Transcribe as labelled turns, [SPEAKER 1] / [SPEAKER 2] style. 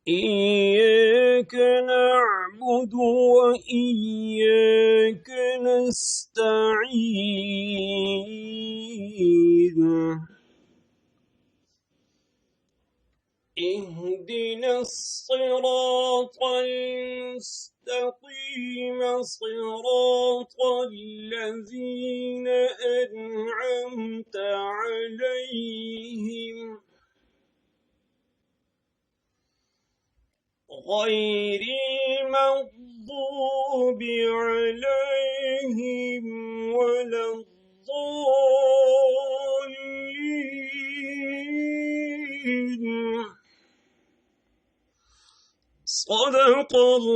[SPEAKER 1] إياك نعبد وإياك نستعين اهدنا الصراط المستقيم صراط الذين أنعمت عليهم غير المغضوب عليهم ولا الضالين. صدق الله.